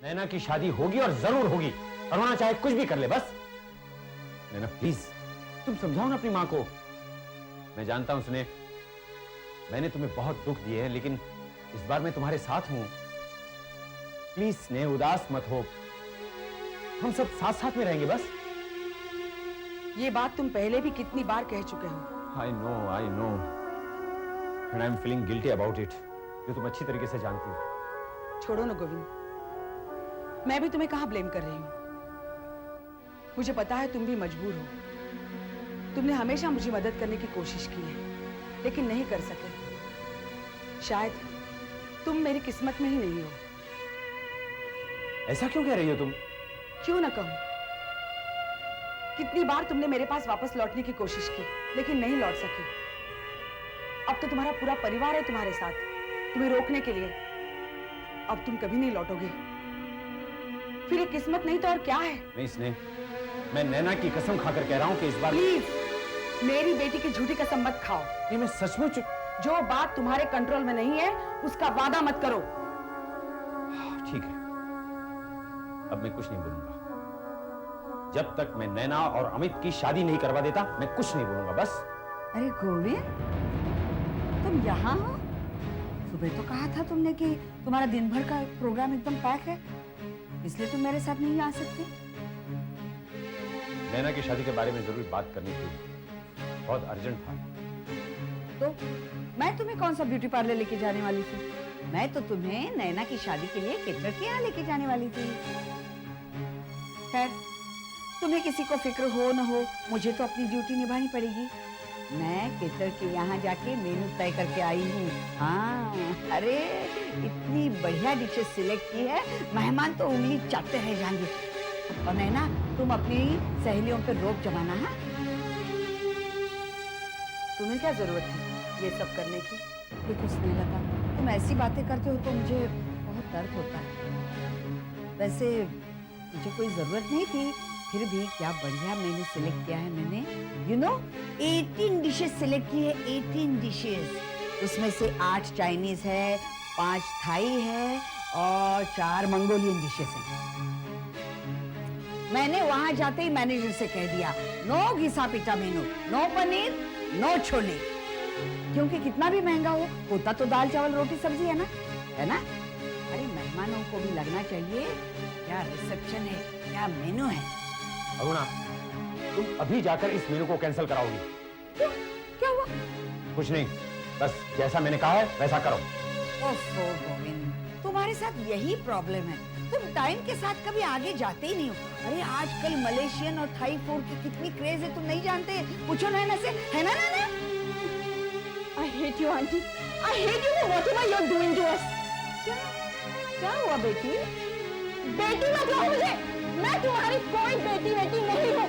नैना की शादी होगी और जरूर होगी, अरुणा चाहे कुछ भी कर ले बस। नैना प्लीज तुम समझाओ ना अपनी मां को। मैं जानता हूं सुने, मैंने तुम्हें बहुत दुख दिए हैं, लेकिन इस बार मैं तुम्हारे साथ हूं। प्लीज स्नेह उदास मत हो, हम सब साथ साथ में रहेंगे बस। ये बात तुम पहले भी कितनी बार कह चुके हो। I know and I am feeling guilty about it, जो तुम अच्छी तरीके से जानती हो। छोड़ो ना गोविंद, मैं भी तुम्हें कहां ब्लेम कर रही हूं। मुझे पता है तुम भी मजबूर हो। तुमने हमेशा मुझे मदद करने की कोशिश की है, लेकिन नहीं कर सके। शायद तुम मेरी किस्मत में ही नहीं हो। ऐसा क्यों कह रही हो तुम? क्यों ना कहूं। कितनी बार तुमने मेरे पास वापस लौटने की कोशिश की, लेकिन नहीं लौट सकी। अब तो तुम्हारा पूरा परिवार है तुम्हारे साथ, तुम्हें रोकने के लिए। अब तुम कभी नहीं लौटोगे। फिर ये किस्मत नहीं तो और क्या है? नहीं स्नेह, मैं नैना की कसम खाकर कह रहा हूं कि इस बार प्लीज मेरी बेटी की झूठी कसम मत खाओ। ये मैं सचमुच। जो बात तुम्हारे कंट्रोल में नहीं है उसका वादा मत करो। ठीक है, अब मैं कुछ नहीं बोलूंगा। जब तक मैं नैना और अमित की शादी नहीं करवा देता, मैं कुछ नहीं बोलूंगा बस। अरे गोविंद, तुम यहाँ हो? सुबह तो कहा था तुमने कि तुम्हारा दिन भर का प्रोग्राम एकदम पैक है, इसलिए तुम मेरे साथ नहीं आ सकती। नैना की शादी के बारे में जरूर बात करनी थी, बहुत अर्जेंट था। तो मैं तुम्हें कौन सा ब्यूटी पार्लर लेके जाने वाली थी? मैं तो तुम्हें नैना की शादी के लिए केटर के यहाँ लेके जाने वाली थी। खैर, तुम्हें किसी को फिक्र हो न हो, मुझे तो अपनी ड्यूटी निभानी पड़ेगी। मैं केटर के यहाँ जाके मेनू तय करके आई हूँ। हाँ, अरे इतनी बढ़िया डिशेस सिलेक्ट की है, मेहमान तो उंगली चाटते रह जाएंगे। और नैना, तुम अपनी सहेलियों पे रोक जमाना। हाँ, तुम्हें क्या जरूरत थी ये सब करने की? देखो स्नेहलता, तुम ऐसी बातें करते हो तो मुझे बहुत दर्द होता है। वैसे मुझे कोई जरूरत नहीं थी, फिर भी क्या बढ़िया मेनू सिलेक्ट किया है मैंने। यू नो, 18 डिशेस सिलेक्ट की है, 18 डिशेस। उसमें से 8 चाइनीज है, 5 थाई है और 4 मंगोलियन डिशेस हैं। मैंने वहां जाते ही मैनेजर से कह दिया, नो घिसा पिटा menu, no paneer, no chole, क्योंकि कितना भी महंगा होता तो दाल चावल रोटी सब्जी है ना? अरे मेहमानों को भी लगना चाहिए क्या रिसेप्शन है, क्या मेनू है। अरुणा, तुम अभी जाकर इस मेनू को कैंसिल कराओगी। क्यों? क्या हुआ? कुछ नहीं, बस जैसा मैंने कहा है वैसा करो। ओफो गोविंद, तुम्हारे साथ यही प्रॉब्लम है, तुम टाइम के साथ कभी आगे जाते ही नहीं हो। अरे आजकल मलेशियन और थाई फूड की कितनी क्रेज है, तुम नहीं जानते? पूछो नैना से, है ना नैना? I hate you, auntie. I hate you for whatever you're doing to us. क्या हुआ बेटी? बेटी मत कहो मुझे, मैं तुम्हारी कोई बेटी नहीं हूँ।